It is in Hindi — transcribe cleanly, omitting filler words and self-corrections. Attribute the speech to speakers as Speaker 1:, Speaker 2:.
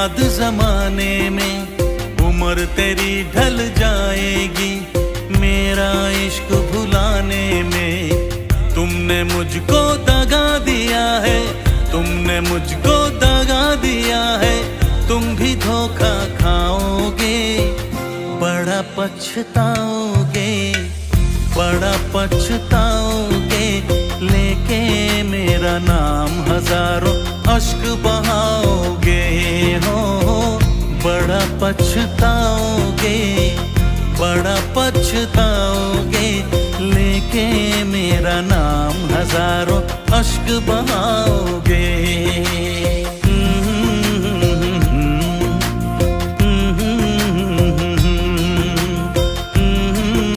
Speaker 1: बाद जमाने में उम्र तेरी ढल जाएगी, मेरा इश्क भुलाने में। तुमने मुझको दगा दिया है, तुमने मुझको दगा दिया है, तुम भी धोखा खाओगे, बड़ा पछताओगे, बड़ा पछताओगे। लेके मेरा नाम हजारों अश्क बहाओगे हो, बड़ा पछताओगे, बड़ा पछताओगे। लेके मेरा नाम हजारों अश्क बहाओगे।